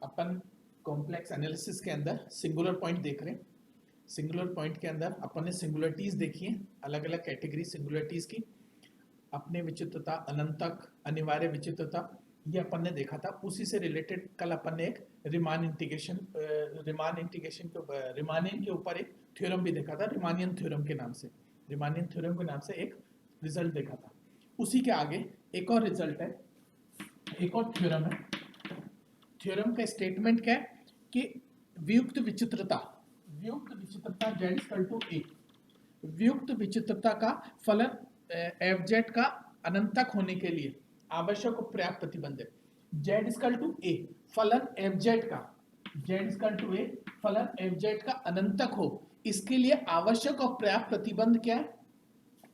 अपन complex analysis के अंदर singular point देख रहे हैं। सिंगुलर पॉइंट के अंदर अपन ने सिंगुलरिटीज देखी है, अलग अलग कैटेगरी सिंगुलरिटीज की। अपने विचित्रता, अनंतक, अनिवार्य विचित्रता, ये अपन ने देखा था। उसी से रिलेटेड कल अपन ने एक रिमानियन के ऊपर एक थ्योरम भी देखा था, रिमानियन थ्योरम के नाम से। रिमानियन थ्योरम के नाम से एक रिजल्ट देखा था। उसी के आगे एक और रिजल्ट है, एक और थ्योरम है। थ्योरम का स्टेटमेंट क्या है कि वियुक्त विचित्रता z इक्वल टू a, वियुक्त विचित्रता का फलन fz का अनंतक होने के लिए आवश्यक और पर्याप्त प्रतिबंध है। z इक्वल टू a फलन fz का, z इक्वल टू a फलन fz का अनंतक हो, इसके लिए आवश्यक और पर्याप्त प्रतिबंध क्या है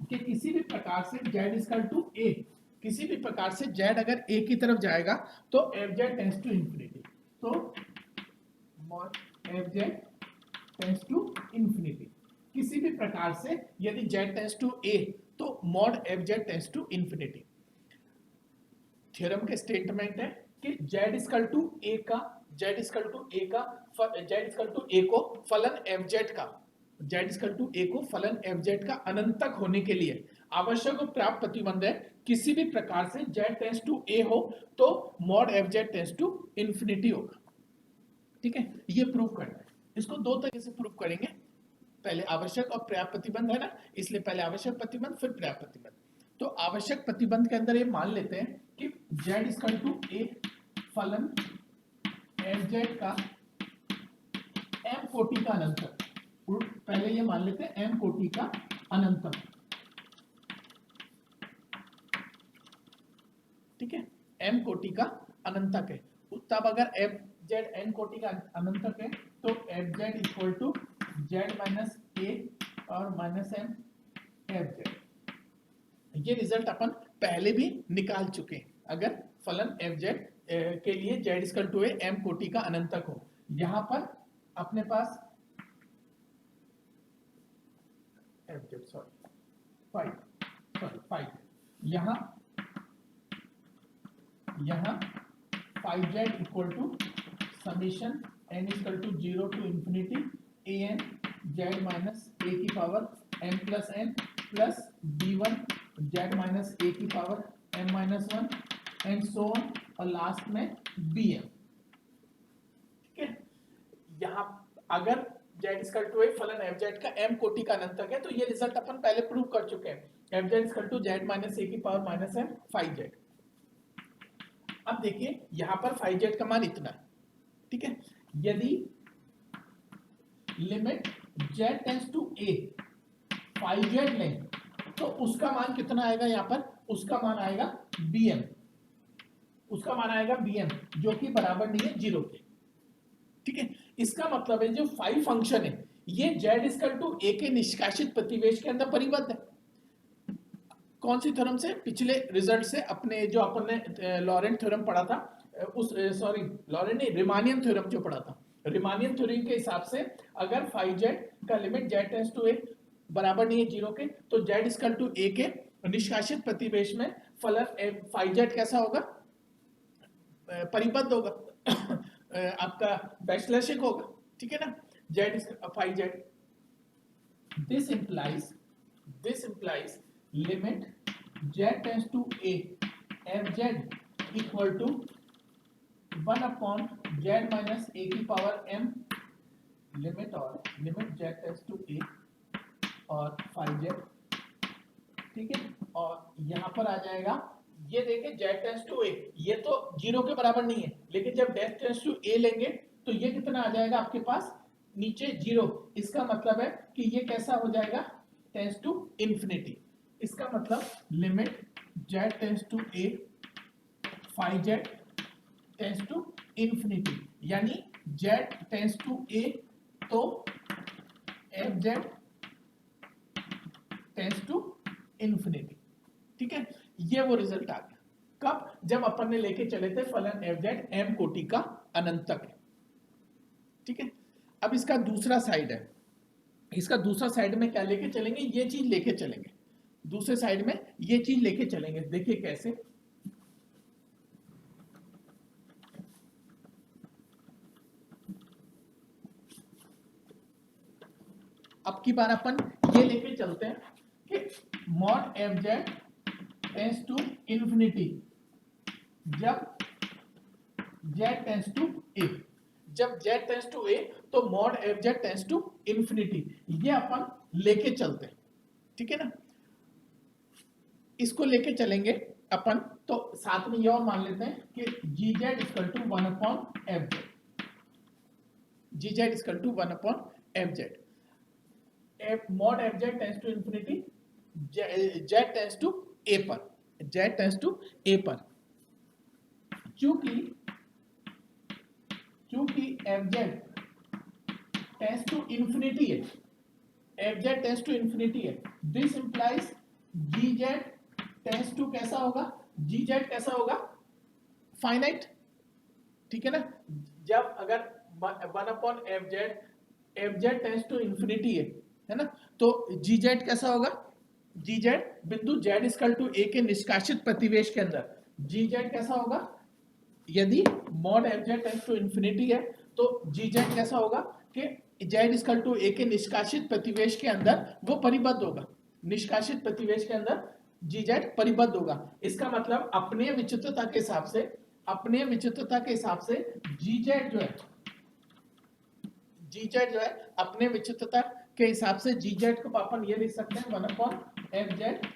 कि किसी भी प्रकार से z इक्वल टू a, किसी भी प्रकार से z अगर a की तरफ जाएगा तो fz टेंड्स टू इंफिनिटी। तो mod fz tends to infinity. किसी भी प्रकार से यदि z टेंड्स टू a तो mod fz tends to infinity. Theorem के स्टेटमेंट है कि z इक्वल टू a का, z इक्वल टू a को फलन fz का, z इक्वल टू a को फलन fz का अनंतक होने के लिए आवश्यक और पर्याप्त प्रतिबंध है। किसी भी प्रकार से z टेंड्स टू a हो तो mod fz tends to infinity होगा। ठीक है, ये प्रूव करना है। इसको दो तरीके से प्रूव करेंगे। पहले आवश्यक और पर्याप्त प्रतिबंध है ना, इसलिए पहले आवश्यक प्रतिबंध फिर पर्याप्त प्रतिबंध। तो आवश्यक प्रतिबंध के अंदर ये मान लेते हैं कि z इक्वल टू a फलन fz का m कोटि का अनंतक, पहले ये मान लेते हैं m कोटि का अनंतक। ठीक है, m कोटि का अनंतक है। तब अगर fz n कोटि का अनंतक है तो fz equal to z minus a और माइनस m fz। ये रिजल्ट अपन पहले भी निकाल चुके हैं। अगर फलन fz के लिए z equal to a m कोटि का अनंतक हो, यहां पर अपने पास fz फाइव यहां 5z equal to summation n equal to 0 to infinity an z minus a की power m plus n plus b1 z minus a की power m minus 1 and so on, और लास्ट में bm। ठीक है, यहाँ अगर z equal to a फलन fz का m कोटि का अनंतक है तो ये रिजल्ट अपन पहले प्रूव कर चुके हैं। fz equal to z minus a की पावर माइनस m 5z। अब देखिए यहां पर 5z का मान इतना है। ठीक है, यदि limit z tends to a 5z लें तो उसका मान कितना आएगा, यहां पर उसका मान आएगा bm, उसका मान आएगा bm जो कि बराबर नहीं है 0 के। ठीक है, इसका मतलब है जो 5 फंक्शन है ये z इक्वल टू a के निष्कासित प्रतिवेश के अंदर परिबद्ध है। कौन सी थ्योरम से? पिछले रिजल्ट से, अपने जो अपन ने लॉरेंट थ्योरम पढ़ा था, उस सॉरी लॉरेंट नहीं, रिमानियन थ्योरम जो पढ़ा था। रिमानियन थ्योरम के हिसाब से अगर 5z का limit z tends to a बराबर नहीं है 0 के तो z इक्वल टू a के निष्कासित प्रतिवेश में फलन 5z कैसा होगा, परिबद्ध होगा आपका वैश्लेषिक होगा। ठीक है ना, z 5z। This implies limit z tends to a fz equal to 1 upon z minus a की power m limit z tends to a और 5z। ठीक है, और यहां पर आ जाएगा, ये देखें z टेंड्स टू a, ये तो 0 के बराबर नहीं है, लेकिन जब z टेंड्स टू a लेंगे तो ये कितना आ जाएगा आपके पास नीचे 0। इसका मतलब है कि ये कैसा हो जाएगा, टेंड्स टू इंफिनिटी। इसका मतलब limit z tends to a 5z tends to infinity, यानी z टेंड्स टू a तो fz टेंड्स टू इंफिनिटी। ठीक है, ये वो रिजल्ट आ गया। कब? जब अपन ने लेके चले थे फलन fz m कोटि का अनंतक है। ठीक है, अब इसका दूसरा साइड है। इसका दूसरा साइड में क्या लेके चलेंगे, ये चीज लेके चलेंगे, दूसरे साइड में ये चीज लेके चलेंगे। देखिए कैसे, अब की बार अपन ये लेके चलते हैं कि mod F Z tends to infinity जब जेड टेंस टू ए, जब जेड टेंस टू ए तो mod F Z tends to infinity, ये अपन लेके चलते हैं, ठीक है ना। इसको लेके चलेंगे अपन, तो साथ में ये और मान लेते हैं कि जी Z equal to 1 upon F Z, G Z equal to 1 upon F Z, mod F Z tends to infinity Z tends to A पर, जेड टेंस टू ए पर, चूंकि F Z tends to infinity है, F Z tends to infinity है, this implies G Z tends to कैसा होगा, G Z कैसा होगा, finite, ठीक है ना। जब अगर 1 upon F Z tends to infinity है ना, तो जी जेड कैसा होगा, जी जेड बिंदु जेड इक्वल टू ए के निष्कासित प्रतिवेश के अंदर जी जेड कैसा होगा, यदि mod F Z tends to infinity है तो जी जेड कैसा होगा कि जेड इक्वल टू ए के निष्कासित प्रतिवेश के अंदर वो परिबद्ध होगा, निष्कासित प्रतिवेश के अंदर जी जेड परिबद्ध होगा। इसका मतलब अपने विचित्रता के हिसाब से, अपने विचित्रता के हिसाब से जी जेड जो है, जी जेड जो है अपने विचित्रता के हिसाब से जी जेड को अपन ये लिख सकते हैं 1 upon F Z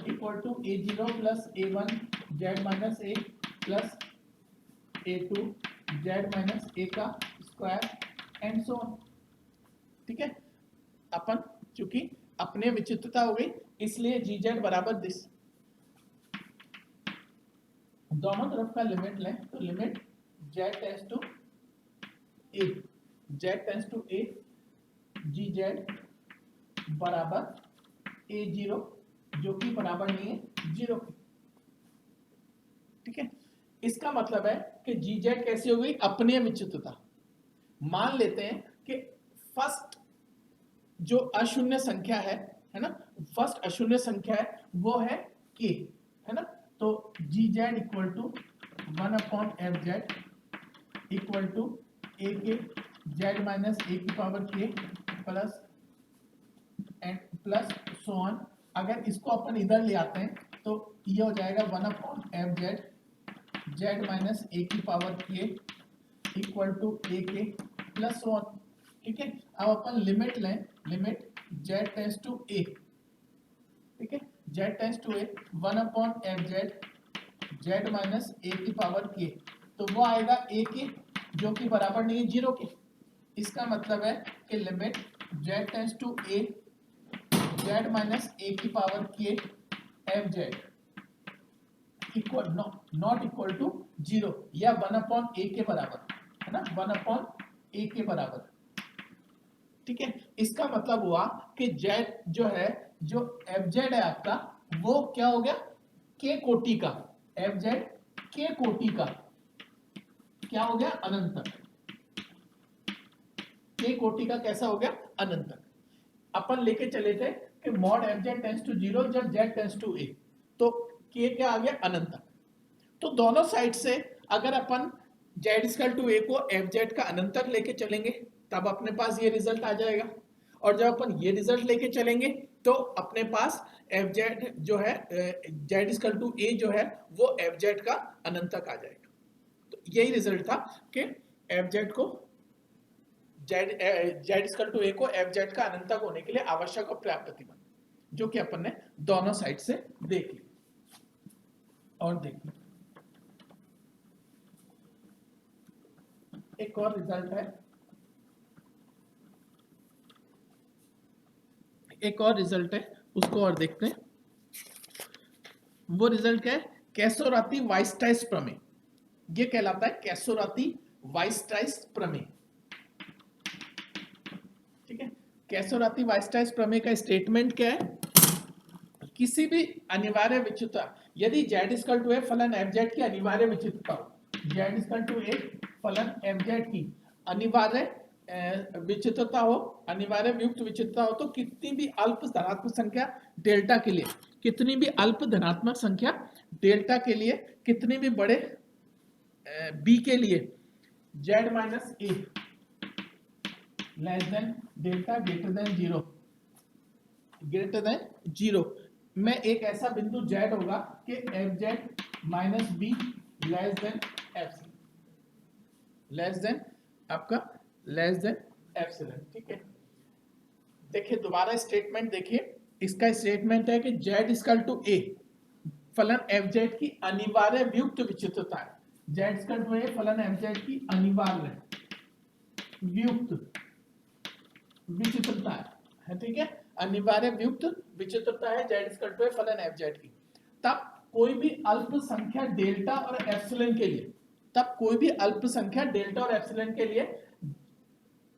equal to a0 plus a1 z minus a plus a2 z minus a का स्क्वायर एंड सो ऑन, ठीक है। अपन चूंकि अपने विचित्रता हो गई इसलिए जी जेड बराबर दिस, दोनों तरफ का लिमिट लें तो limit Z tends to A, Z tends to A, G Z बराबर a0 जो कि बराबर नहीं है 0 की, ठीक है। इसका मतलब है कि जी जेड कैसी हो गई, अपने विचित्रता। मान लेते हैं कि फर्स्ट जो अशून्य संख्या है ना, फर्स्ट अशून्य संख्या है वो है k, है ना, तो जी Z equal to 1 upon F Z equal to ए के जेड माइनस ए की power k plus and plus so on. अगर इसको अपन इधर ले आते हैं तो ये हो जाएगा 1 upon F z z minus ए की पावर k इक्वल टू ए के प्लस सो ऑन, ठीक है। अब अपन लिमिट लें, limit Z tends to a, ठीक है, z tends to a 1 upon F z z minus ए की पावर k, तो वो आएगा ए के जो कि बराबर नहीं है 0 के। इसका मतलब है कि limit Z tends to A z minus ए की power k f Z equal not equal to 0 या 1 अपॉन ए के बराबर, है ना, 1 अपॉन ए के बराबर, ठीक है। इसका मतलब हुआ कि जेड जो है, जो एफ जेड है आपका वो क्या हो गया, के कोटि का, एफ जेड के कोटि का क्या हो गया, अनंत तक, के कोटि का कैसा हो गया, अनंत तक। अपन लेके चले थे कि mod F Z tends to 0 जब जेड टेंस टू ए, तो के क्या आ गया, अनंत तक। तो दोनों साइड से अगर अपन जेड इक्वल टू ए को एफ जेड का अनंत तक लेके चलेंगे तब अपने पास ये रिजल्ट आ जाएगा, और जब अपन ये रिजल्ट लेके चलेंगे तो अपने पास एफ जेड जो है, जेड इक्वल टू ए जो है वो एफ जेड का अनंत तक आ जाएगा। तो यही रिजल्ट था कि एफ जेड को जेड इक्वल टू ए को एफ जेड का अनंत तक होने के लिए आवश्यक और पर्याप्त प्रतिबंध, जो कि अपन ने दोनों साइड से देख ली। और देखिए एक और रिजल्ट है, एक और रिजल्ट है उसको और देखते हैं। वो रिजल्ट क्या है, कैसोराती वाइस्टाइस प्रमेय, ये कहलाता है कैसोराती वाइस्टाइस प्रमेय, ठीक है। कैसोराती वाइस्टाइस प्रमेय का स्टेटमेंट क्या है, किसी भी अनिवार्य विचित्रता, यदि जेड इक्वल टू ए फलन एफ जेड की अनिवार्य विचित्रता हो, जेड इक्वल टू ए फलन एफ जेड की अनिवार्य विचित्रता हो, अनिवार्य वियुक्त विचित्रता हो, तो कितनी भी अल्प धनात्मक संख्या डेल्टा के लिए, कितनी भी अल्प धनात्मक संख्या डेल्टा के लिए, कितनी भी बड़े बी के लिए z minus a less than delta greater than zero, greater than zero में एक ऐसा बिंदु z होगा कि F Z minus B less than f, less than आपका लेस देन एप्सिलॉन। ठीक है, देखिए दोबारा स्टेटमेंट देखिए, इसका स्टेटमेंट है कि z इक्वल टू ए फलन एफ जेड की अनिवार्य व्युक्त विचित्रता है, z इक्वल टू ए फलन एफ जेड की अनिवार्य व्युक्त विचित्रता है, ठीक है, अनिवार्य व्युक्त विचित्रता है z इक्वल टू ए फलन एफ जेड की। तब कोई भी अल्प संख्या डेल्टा और एप्सिलॉन के लिए, तब कोई भी अल्प संख्या डेल्टा और एप्सिलॉन के लिए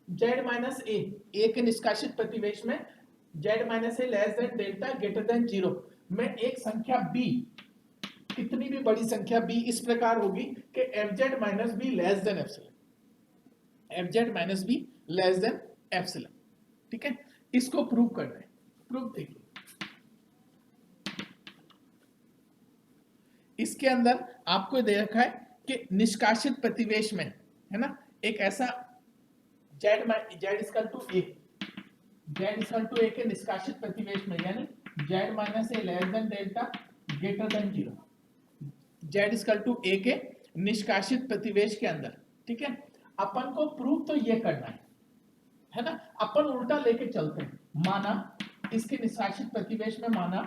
z माइनस ए के निष्कासित प्रतिवेश में z minus a less than delta greater than zero में एक संख्या b, कितनी भी बड़ी संख्या b इस प्रकार होगी कि F Z minus B less than epsilon, f Z minus B less than epsilon. ठीक है, इसको प्रूव करना है। प्रूफ देखिए, इसके अंदर आपको दे रखा है कि निष्कासित प्रतिवेश में है ना एक ऐसा z equal to a, z equal to ए के निष्कासित प्रतिवेश में यानी z minus a less than delta greater than zero, z equal to ए के निष्कासित प्रतिवेश के अंदर। ठीक है, अपन को प्रूव तो ये करना है ना, अपन उल्टा लेके चलते हैं। माना इसके निष्कासित प्रतिवेश में माना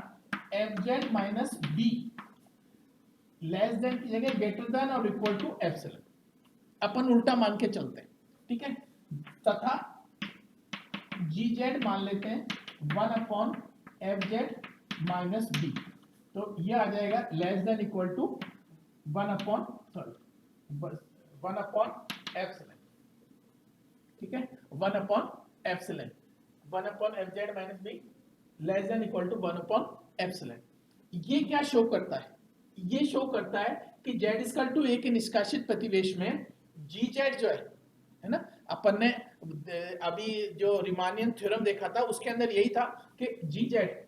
F Z minus B less then की जगह ग्रेटर देन और इक्वल टू एप्सिलॉन, अपन उल्टा मान के चलते हैं। ठीक है, तथा जी जेड मान लेते हैं 1 upon F Z minus B, तो ये आ जाएगा less than equal to 1 upon epsilon. ठीक है, 1 upon epsilon, 1 upon F Z minus B less than equal to 1 upon epsilon. ये क्या शो करता है? ये शो करता है कि z इक्वल टू ए के निष्कासित प्रतिवेश में जी जेड जो है ना, अपन ने अभी जो रिमानियन थ्योरम देखा था उसके अंदर यही था कि जी z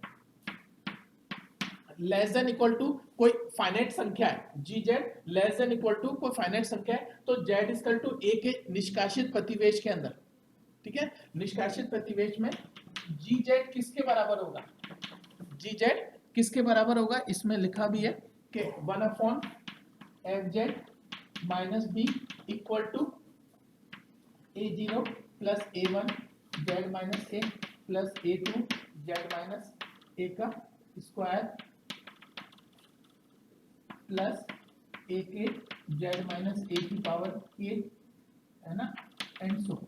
less than equal to कोई फाइनाइट संख्या है, g z less than equal to कोई फाइनाइट संख्या है, तो z इक्वल टू ए के निष्कासित प्रतिवेश के अंदर, ठीक है, निष्कासित प्रतिवेश में जी जेड किसके बराबर होगा? जी जेड किसके बराबर होगा? इसमें लिखा भी है कि 1 upon F Z minus B equal to a0 plus a1 z minus a plus a2 z minus a का स्क्वायर प्लस a के z माइनस ए की पावर k, है ना, एंड सो।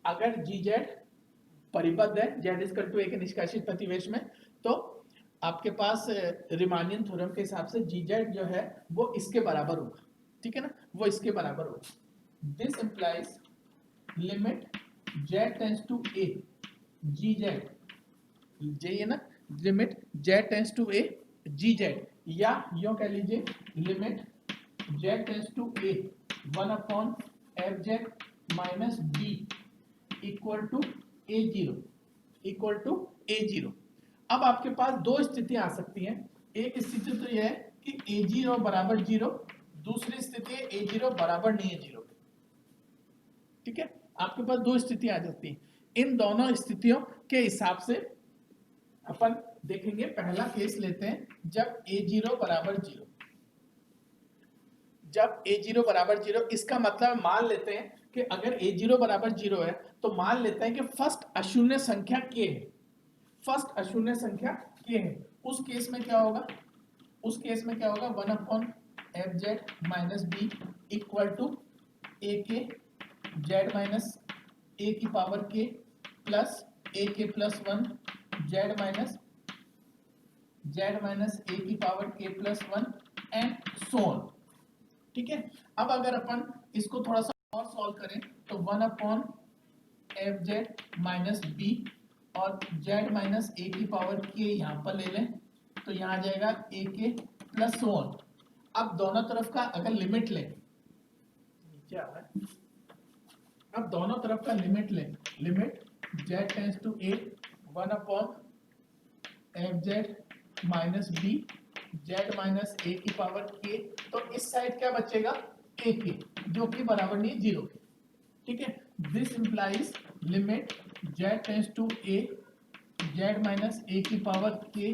अगर जी जेड परिबद्ध है z इक्वल टू ए के निष्कासित प्रतिवेश में, तो आपके पास रिमानियन थ्योरम के हिसाब से जी जेड जो है वो इसके बराबर होगा। ठीक है ना, वो इसके बराबर होगा। This implies limit z tends to a G Z, ये ना limit z tends to a G Z, या यूं कह लीजिए limit z tends to a 1 upon F Z minus b equal to a0, equal to a0। अब आपके पास दो स्थितियां आ सकती हैं। एक स्थिति तो यह है कि a0 बराबर 0, दूसरी स्थिति है a0 बराबर नहीं है 0। ठीक है, आपके पास दो स्थितियां आ सकती हैं। इन दोनों स्थितियों के हिसाब से अपन देखेंगे। पहला केस लेते हैं जब a0 बराबर 0, जब a0 बराबर 0, इसका मतलब मान लेते हैं कि अगर a0 बराबर 0 है तो मान लेते हैं कि फर्स्ट अशून्य संख्या k है, फर्स्ट अशून्य संख्या k है। उस केस में क्या होगा? उस केस में क्या होगा? 1 upon F Z minus B equal to ए के जेड माइनस ए की पावर k प्लस ए के प्लस 1 जेड माइनस ए की power k plus 1 and so on. ठीक है, अब अगर अपन इसको थोड़ा सा और सॉल्व करें तो 1 upon F Z minus B और z माइनस ए की पावर k यहाँ पर ले लें तो यहाँ आ जाएगा a के प्लस सो ऑन। अब दोनों तरफ का अगर लिमिट लें, नीचे आ रहा है, अब दोनों तरफ का लिमिट लें, limit z tends to a 1 upon F Z minus b z minus ए की पावर k, तो इस साइड क्या बचेगा? a के, जो कि बराबर नहीं 0 के। ठीक है, this implies limit z tends to a z minus a की पावर k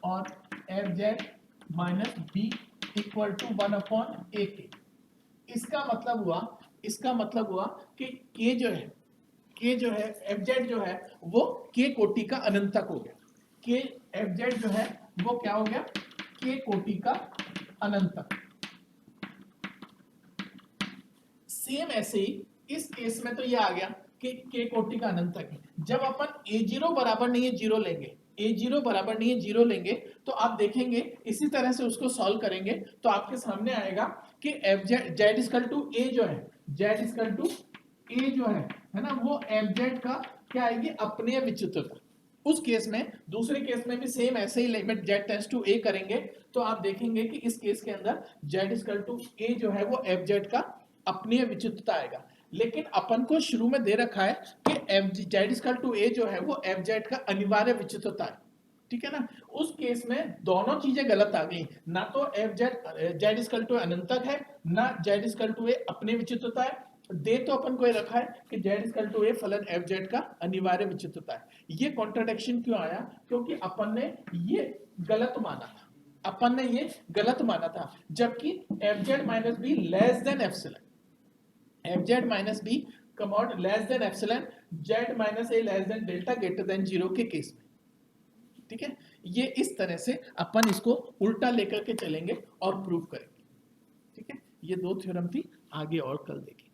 और F Z minus B equal to 1/ak। इसका मतलब हुआ कि k जो है एफ जेड जो है वो k कोटि का अनंत तक हो गया। k एफ जेड जो है वो क्या हो गया, k कोटि का अनंत तक। सेम ऐसे ही इस केस में तो ये आ गया कि k कोटि का अनंत तक है। जब अपन a0 बराबर नहीं है 0 लेंगे, a0 बराबर नहीं है 0 लेंगे, तो आप देखेंगे इसी तरह से उसको सॉल्व करेंगे तो आपके सामने आएगा कि F Z equal to a जो है, z इक्वल टू a जो है ना, वो एफ जेड का क्या आएगी, अपने विचित्रता। उस केस में, दूसरे केस में भी सेम ऐसे ही limit z tends to a करेंगे तो आप देखेंगे कि इस केस के अंदर z इक्वल टू a जो है वो एफ जेड का अपने विचित्रता आएगा। लेकिन अपन को शुरू में दे रखा है कि F Z equal to a जो है वो एफ जेड का अनिवार्य विचित्रता है, ठीक है ना। उस केस में दोनों चीजें गलत आ गई, ना तो एफ जेड इक्वल टू अनंतक है, ना जेड इक्वल टू a अपने विचित्रता है। दे तो अपन को ये रखा है कि जेड इक्वल टू a फलन एफ जेड का अनिवार्य विचित्रता है। ये कॉन्ट्रडिक्शन क्यों आया, क्योंकि अपन ने ये गलत माना था, जबकि f Z minus B less than epsilon, f Z minus b कमॉड less than epsilon, z minus a less than delta greater than 0 के केस में, ठीक है। ये इस तरह से अपन इसको उल्टा लेकर के चलेंगे और प्रूव करेंगे, ठीक है। ये दो थ्योरम थी, आगे और कल देखेंगे।